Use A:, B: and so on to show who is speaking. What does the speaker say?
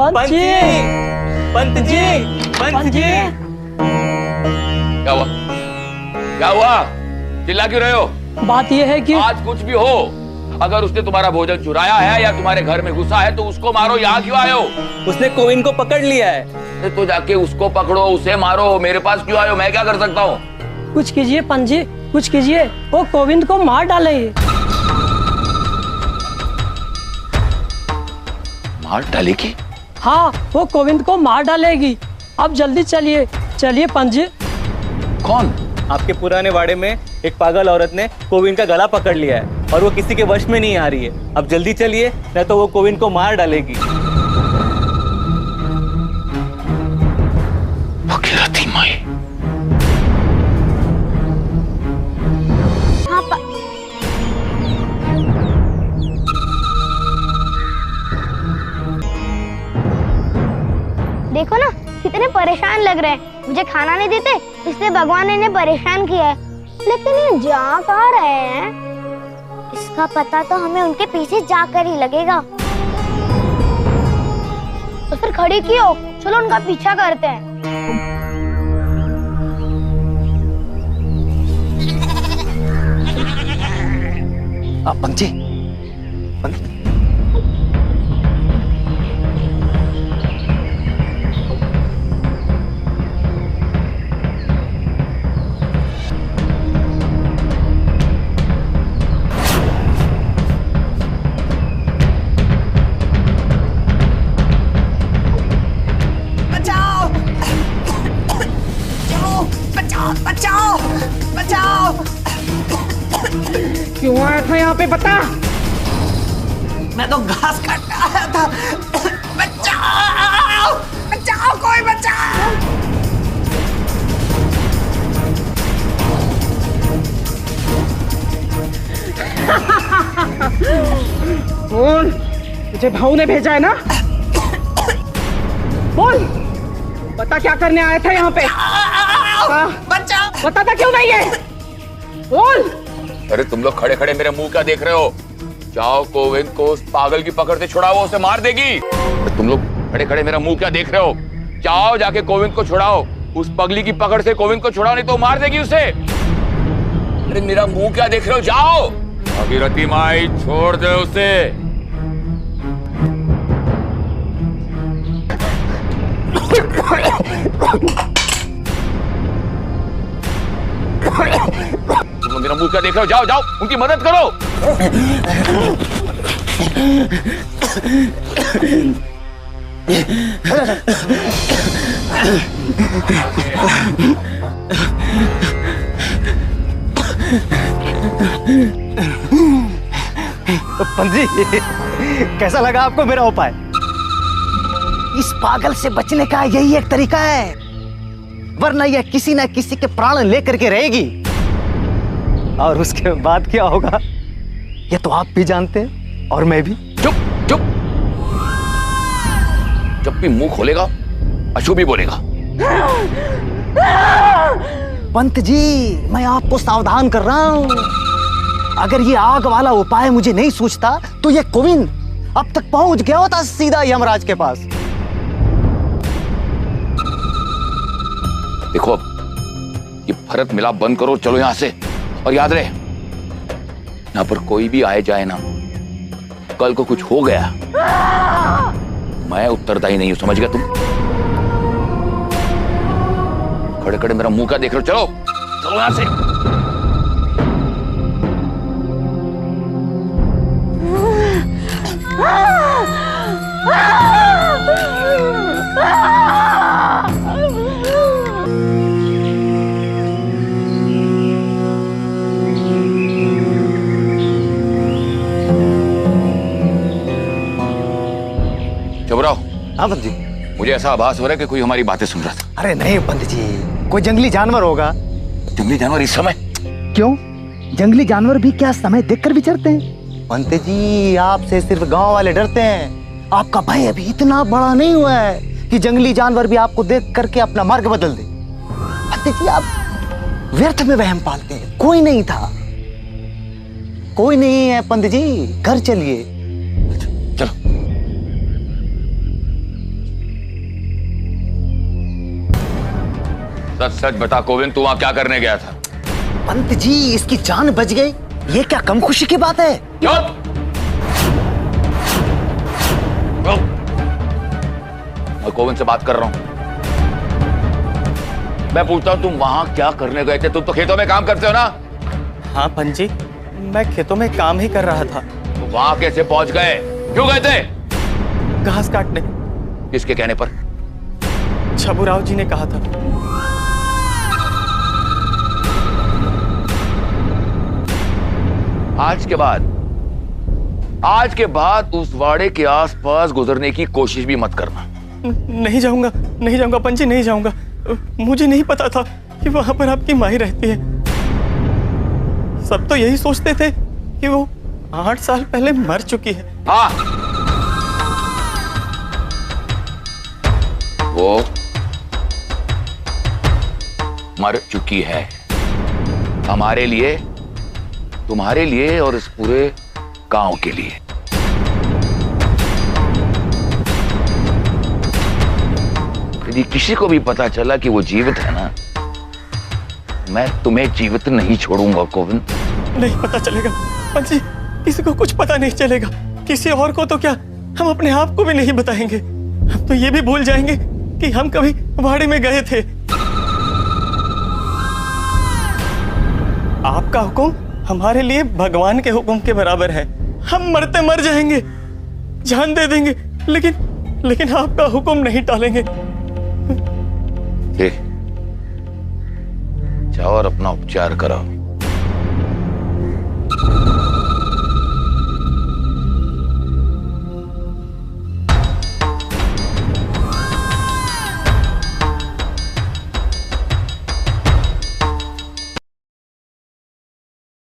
A: पंत जी, पंत जी, पंत जी।
B: क्या हुआ? क्या हुआ? चिल्ला क्यों रहे हो?
A: बात यह है कि
B: आज कुछ भी हो, अगर उसने तुम्हारा भोजन चुराया है या तुम्हारे घर में घुसा है तो उसको मारो। यहाँ क्यों आए हो?
A: उसने कोविन को पकड़ लिया है।
B: तो जाके उसको पकड़ो, उसे मारो। मेरे पास क्यों आए हो? मैं क्या कर सकता हूँ?
A: कुछ कीजिए पंत जी, कुछ कीजिए। वो कोविंद को मार डालेगी।
B: मार डालेगी?
A: हाँ, वो कोविंद को मार डालेगी। अब जल्दी चलिए, चलिए पंत जी।
B: कौन?
C: आपके पुराने वाड़े में एक पागल औरत ने कोविन का गला पकड़ लिया है और वो किसी के वश में नहीं आ रही है। अब जल्दी चलिए, नहीं तो वो कोविन को मार डालेगी।
B: भागीरथी माई।
D: देखो ना, कितने परेशान लग रहे हैं। मुझे खाना नहीं देते, इसलिए भगवान ने इन्हें परेशान किया है। लेकिन ये जा कहाँ रहे हैं? इसका पता तो हमें उनके पीछे जाकर ही लगेगा। तो फिर खड़ी क्यों? चलो उनका पीछा करते हैं।
E: पंत जी,
F: क्यों आया था यहाँ पे बता?
E: मैं तो घास काटने आया था। बचाओ, बचाओ, कोई बचाओ।
F: बोल, तुझे भाऊ ने भेजा है ना? बोल, बता क्या करने आया था यहाँ पे?
E: बचाओ।
F: बताता क्यों नहीं है? बोल।
B: अरे तुम लोग खड़े खड़े मेरे मुंह क्या देख रहे हो? जाओ कोविंद को उस पागल की पकड़ से छुड़ाओ, उसे मार देगी। तुम लोग खड़े खड़े मेरा मुंह क्या देख रहे हो? जाओ जाके कोविंद को छुड़ाओ, उस पगली की पकड़ से कोविंद को छुड़ाओ, नहीं तो मार देगी उसे। अरे मेरा मुंह क्या देख रहे हो? जाओ। भागीरथी माई, छोड़ दे उसे। तुम मेरा मुंह क्या देख रहे हो? जाओ जाओ, उनकी मदद करो।
E: पंत जी, कैसा लगा आपको मेरा उपाय? इस पागल से बचने का यही एक तरीका है, वरना यह किसी ना किसी के प्राण लेकर के रहेगी। और उसके बाद क्या होगा ये तो आप भी जानते हैं और मैं भी।
B: चुप चुप, जब भी मुंह खोलेगा अशुभ ही बोलेगा।
E: पंत जी, मैं आपको सावधान कर रहा हूं। अगर ये आग वाला उपाय मुझे नहीं सूझता तो ये कोविंद अब तक पहुंच गया होता सीधा यमराज के पास।
B: देखो, अब ये भरत मिलाप बंद करो, चलो यहां से। और याद रहे, यहां पर कोई भी आए जाए ना, कल को कुछ हो गया मैं उत्तरदायी नहीं हूं, समझ गया तुम? खड़े खड़े मेरा मुंह का देख रहे हो? चलो चलो यहां से। चबराव।
E: हाँ पंत जी।
B: मुझे ऐसा आभास हो रहा है कि कोई हमारी बातें सुन रहा था।
E: अरे नहीं पंत जी, कोई जंगली जानवर होगा।
B: जंगली जानवर इस समय?
E: क्यों, जंगली जानवर भी क्या समय देखकर विचरते हैं? पंत जी, आपसे सिर्फ गांव वाले डरते हैं। आपका भय अभी इतना बड़ा नहीं हुआ है कि जंगली जानवर भी आपको देख करके अपना मार्ग बदल दे। पंत जी, आप व्यर्थ में वहम पालते हैं। कोई नहीं था, कोई नहीं है पंत जी, घर चलिए।
B: चलो। सच सच बता गोविंद, तू वहां क्या करने गया था?
E: पंत जी, इसकी जान बच गई, ये क्या कम खुशी की बात है?
B: चुप! मैं गोविंद से बात कर रहा हूं। मैं पूछता हूं तुम वहां क्या करने गए थे? तुम तो खेतों में काम करते हो ना?
C: हाँ पंत जी, मैं खेतों में काम ही कर रहा था।
B: तो वहां कैसे पहुंच गए? क्यों गए थे?
C: घास काटने।
B: किसके कहने पर?
C: छबुराव जी ने कहा था।
B: आज के बाद उस वाड़े के आसपास गुजरने की कोशिश भी मत करना।
C: नहीं जाऊंगा पंत जी, नहीं जाऊंगा। मुझे नहीं पता था कि वहां पर आपकी माई रहती है। सब तो यही सोचते थे कि वो 8 साल पहले मर चुकी है।
B: हाँ, वो मर चुकी है। हमारे लिए, तुम्हारे लिए और इस पूरे गांव के लिए। यदि किसी को भी पता चला कि वो जीवित है ना, मैं तुम्हें जीवित नहीं छोड़ूंगा गोविंद।
C: नहीं पता चलेगा पंत जी, किसी को कुछ पता नहीं चलेगा। किसी और को तो क्या, हम अपने आप को भी नहीं बताएंगे। हम तो ये भी भूल जाएंगे कि हम कभी वाड़े में गए थे। आपका हुक्म हमारे लिए भगवान के हुक्म के बराबर है। हम मरते मर जाएंगे, जान दे देंगे, लेकिन आपका हुक्म नहीं टालेंगे।
B: जाओ और अपना उपचार कराओ।